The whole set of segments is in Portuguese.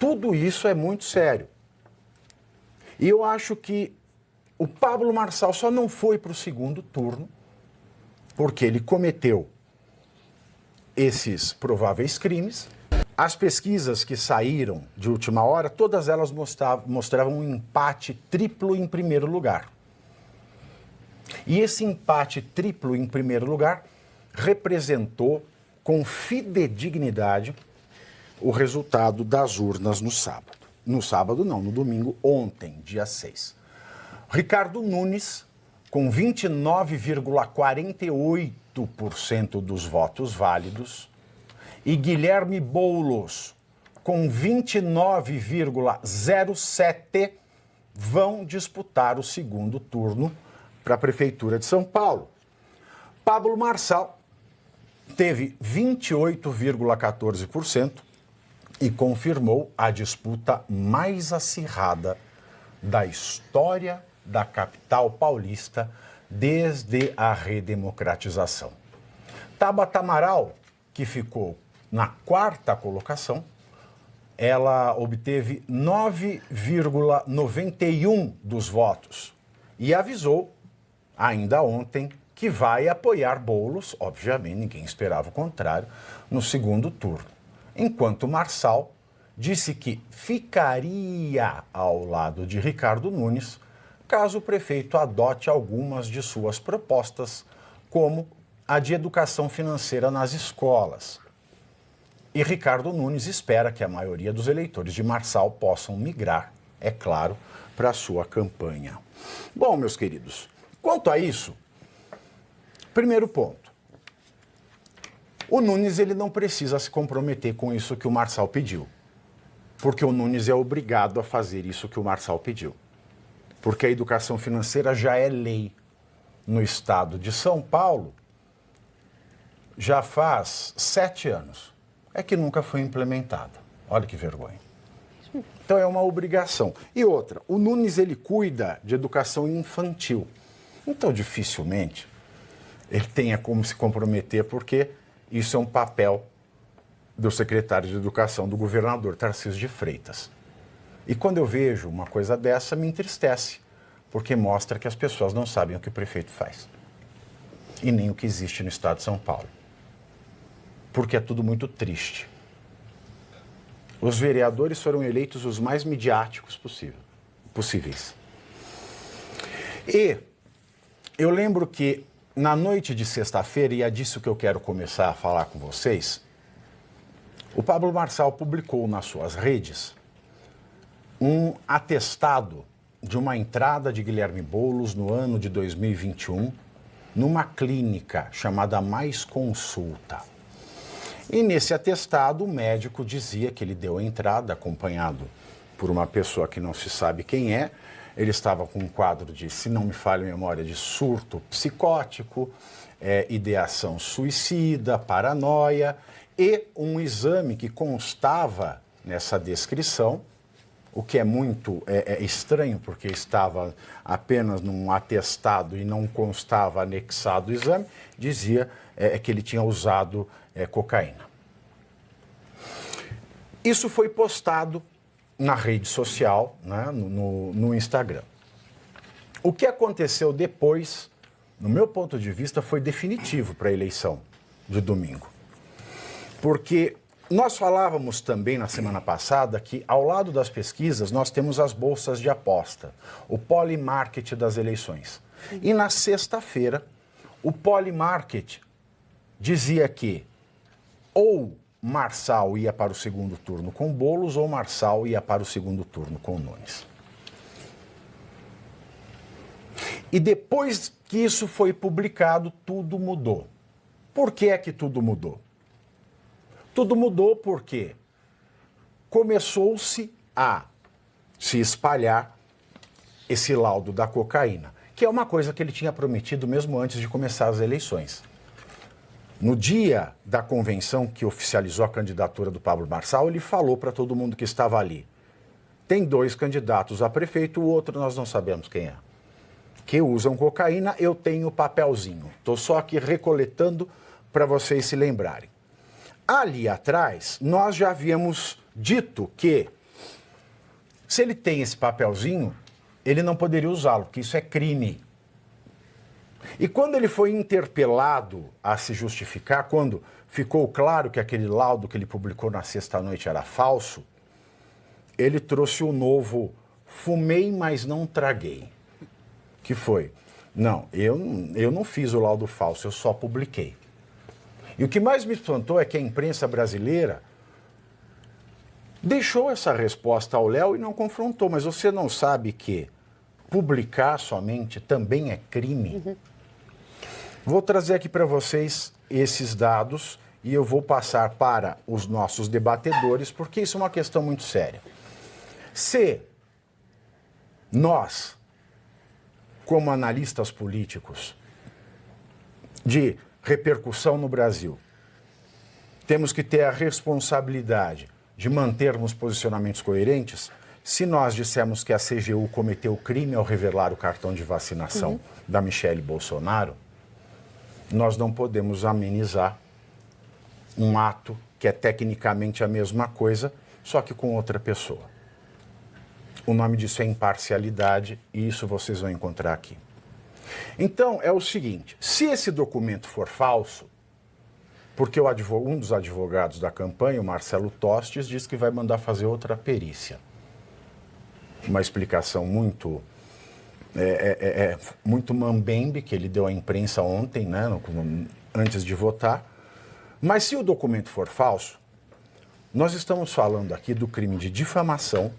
tudo isso é muito sério. E eu acho que o Pablo Marçal só não foi para o segundo turno porque ele cometeu esses prováveis crimes. As pesquisas que saíram de última hora, todas elas mostravam um empate triplo em primeiro lugar. E esse empate triplo em primeiro lugar representou com fidedignidade o resultado das urnas no sábado. No sábado não, no domingo, ontem, dia 6. Ricardo Nunes, com 29,48% dos votos válidos, e Guilherme Boulos, com 29,07%, vão disputar o segundo turno para a Prefeitura de São Paulo. Pablo Marçal teve 28,14% e confirmou a disputa mais acirrada da história da capital paulista desde a redemocratização. Tabata Amaral, que ficou na quarta colocação, ela obteve 9,91% dos votos e avisou, ainda ontem, que vai apoiar Boulos, obviamente ninguém esperava o contrário, no segundo turno. Enquanto Marçal disse que ficaria ao lado de Ricardo Nunes caso o prefeito adote algumas de suas propostas, como a de educação financeira nas escolas. E Ricardo Nunes espera que a maioria dos eleitores de Marçal possam migrar, é claro, para a sua campanha. Bom, meus queridos, quanto a isso, primeiro ponto. O Nunes ele não precisa se comprometer com isso que o Marçal pediu, porque o Nunes é obrigado a fazer isso que o Marçal pediu. Porque a educação financeira já é lei no estado de São Paulo já faz 7 anos. É que nunca foi implementada. Olha que vergonha. Então é uma obrigação. E outra, o Nunes ele cuida de educação infantil. Então dificilmente ele tenha como se comprometer, porque isso é um papel do secretário de Educação do governador Tarcísio de Freitas. E quando eu vejo uma coisa dessa, me entristece, porque mostra que as pessoas não sabem o que o prefeito faz. E nem o que existe no estado de São Paulo. Porque é tudo muito triste. Os vereadores foram eleitos os mais midiáticos possíveis. E eu lembro que na noite de sexta-feira, e é disso que eu quero começar a falar com vocês, o Pablo Marçal publicou nas suas redes um atestado de uma entrada de Guilherme Boulos no ano de 2021 numa clínica chamada Mais Consulta. E nesse atestado o médico dizia que ele deu a entrada acompanhado por uma pessoa que não se sabe quem é. Ele estava com um quadro de, se não me falha a memória, de surto psicótico, ideação suicida, paranoia e um exame que constava nessa descrição, o que é muito estranho, porque estava apenas num atestado e não constava anexado o exame, dizia que ele tinha usado cocaína. Isso foi postado na rede social, né, no Instagram. O que aconteceu depois, no meu ponto de vista, foi definitivo para a eleição de domingo. Porque nós falávamos também na semana passada que, ao lado das pesquisas, nós temos as bolsas de aposta, o Polymarket das eleições. E na sexta-feira, o Polymarket dizia que ou Marçal ia para o segundo turno com Boulos ou Marçal ia para o segundo turno com Nunes. E depois que isso foi publicado, tudo mudou. Por que é que tudo mudou? Tudo mudou porque começou-se a se espalhar esse laudo da cocaína, que é uma coisa que ele tinha prometido mesmo antes de começar as eleições. No dia da convenção que oficializou a candidatura do Pablo Marçal, ele falou para todo mundo que estava ali: tem 2 candidatos a prefeito, o outro nós não sabemos quem é, que usam cocaína, eu tenho papelzinho. Estou só aqui recoletando para vocês se lembrarem. Ali atrás, nós já havíamos dito que Se ele tem esse papelzinho, ele não poderia usá-lo, porque isso é crime. E quando ele foi interpelado a se justificar, quando ficou claro que aquele laudo que ele publicou na sexta-noite era falso, ele trouxe o novo "fumei, mas não traguei". Que foi, não, eu não fiz o laudo falso, eu só publiquei. E o que mais me espantou é que a imprensa brasileira deixou essa resposta ao Léo e não confrontou. Mas você não sabe que publicar somente também é crime? Uhum. Vou trazer aqui para vocês esses dados e eu vou passar para os nossos debatedores, porque isso é uma questão muito séria. Se nós, como analistas políticos de repercussão no Brasil, temos que ter a responsabilidade de mantermos posicionamentos coerentes, se nós dissermos que a CGU cometeu crime ao revelar o cartão de vacinação da Michele Bolsonaro, nós não podemos amenizar um ato que é tecnicamente a mesma coisa, só que com outra pessoa. O nome disso é imparcialidade e isso vocês vão encontrar aqui. Então, é o seguinte, se esse documento for falso, porque um dos advogados da campanha, o Marcelo Tostes, diz que vai mandar fazer outra perícia. Uma explicação muito muito mambembe que ele deu à imprensa ontem, né, antes de votar. Mas se o documento for falso, nós estamos falando aqui do crime de difamação,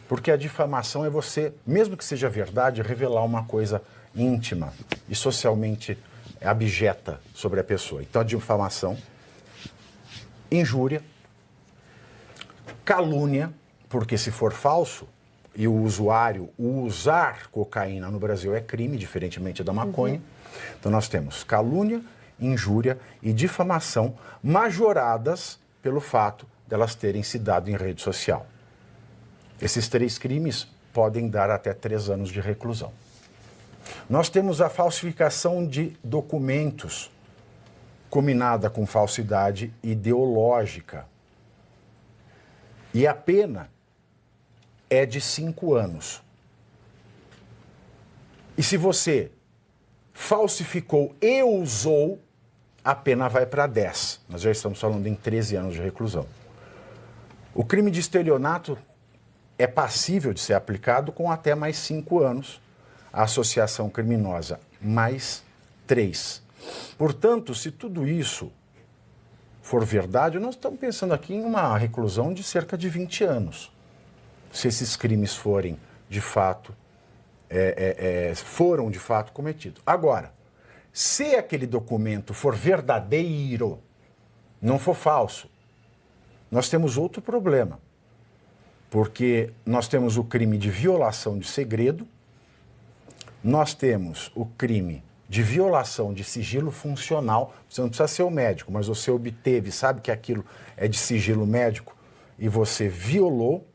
porque a difamação é você, mesmo que seja verdade, revelar uma coisa íntima e socialmente abjeta sobre a pessoa. Então, a difamação, injúria, calúnia, porque se for falso, e o usuário usar cocaína no Brasil é crime, diferentemente da maconha. Então nós temos calúnia, injúria e difamação majoradas pelo fato delas terem se dado em rede social. Esses 3 crimes podem dar até 3 anos de reclusão. Nós temos a falsificação de documentos, combinada com falsidade ideológica. E a pena é de 5 anos. E se você falsificou e usou, a pena vai para 10. Nós já estamos falando em 13 anos de reclusão. O crime de estelionato é passível de ser aplicado com até mais 5 anos. A associação criminosa, mais 3. Portanto, se tudo isso for verdade, nós estamos pensando aqui em uma reclusão de cerca de 20 anos. Se esses crimes forem de fato, foram de fato cometidos. Agora, se aquele documento for verdadeiro, não for falso, nós temos outro problema. Porque nós temos o crime de violação de segredo, nós temos o crime de violação de sigilo funcional. Você não precisa ser o médico, mas você obteve, sabe que aquilo é de sigilo médico e você violou.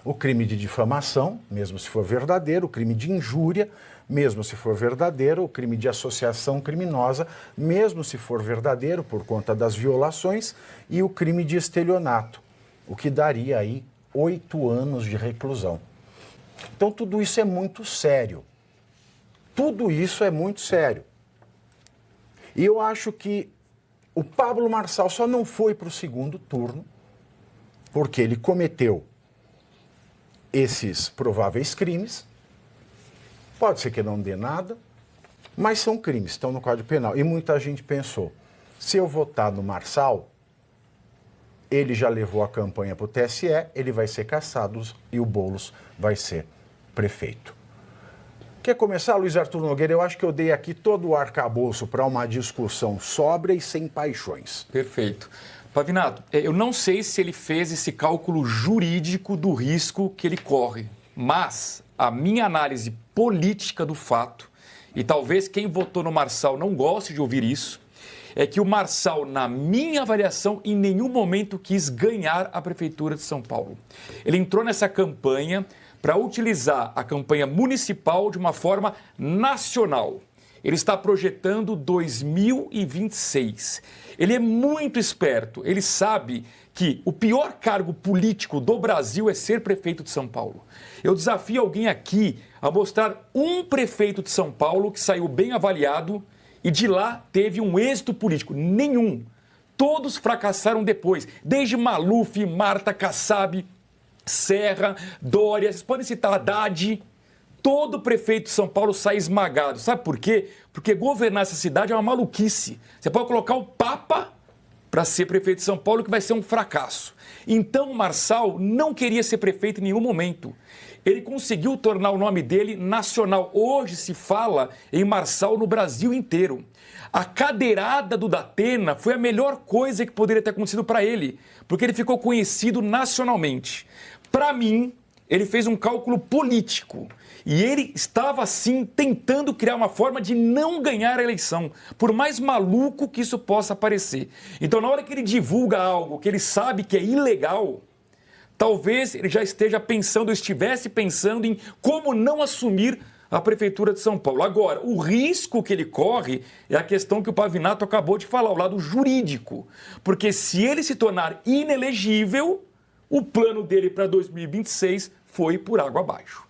O crime de difamação, mesmo se for verdadeiro, o crime de injúria, mesmo se for verdadeiro, o crime de associação criminosa, mesmo se for verdadeiro, por conta das violações, e o crime de estelionato, o que daria aí 8 anos de reclusão. Então, tudo isso é muito sério. Tudo isso é muito sério. E eu acho que o Pablo Marçal só não foi para o segundo turno porque ele cometeu esses prováveis crimes. Pode ser que não dê nada, mas são crimes, estão no Código Penal. E muita gente pensou, se eu votar no Marçal, ele já levou a campanha para o TSE, ele vai ser cassado e o Boulos vai ser prefeito. Quer começar, Luiz Arthur Nogueira? Eu acho que eu dei aqui todo o arcabouço para uma discussão sóbria e sem paixões. Perfeito. Pavinato, eu não sei se ele fez esse cálculo jurídico do risco que ele corre, mas a minha análise política do fato, e talvez quem votou no Marçal não goste de ouvir isso, é que o Marçal, na minha avaliação, em nenhum momento quis ganhar a Prefeitura de São Paulo. Ele entrou nessa campanha para utilizar a campanha municipal de uma forma nacional. ele está projetando 2026. Ele é muito esperto, ele sabe que o pior cargo político do Brasil é ser prefeito de São Paulo. Eu desafio alguém aqui a mostrar um prefeito de São Paulo que saiu bem avaliado e de lá teve um êxito político. Nenhum. Todos fracassaram depois, desde Maluf, Marta Kassab, Serra, Dória, vocês podem citar Haddad. Todo prefeito de São Paulo sai esmagado. Sabe por quê? Porque governar essa cidade é uma maluquice. Você pode colocar o Papa para ser prefeito de São Paulo, que vai ser um fracasso. Então, o Marçal não queria ser prefeito em nenhum momento. Ele conseguiu tornar o nome dele nacional. Hoje se fala em Marçal no Brasil inteiro. A cadeirada do Datena foi a melhor coisa que poderia ter acontecido para ele, porque ele ficou conhecido nacionalmente. Para mim, ele fez um cálculo político. E ele estava, sim, tentando criar uma forma de não ganhar a eleição, por mais maluco que isso possa parecer. Então, na hora que ele divulga algo que ele sabe que é ilegal, talvez ele já esteja pensando, ou estivesse pensando em como não assumir a Prefeitura de São Paulo. Agora, o risco que ele corre é a questão que o Pavinato acabou de falar, o lado jurídico. Porque se ele se tornar inelegível, o plano dele para 2026 foi por água abaixo.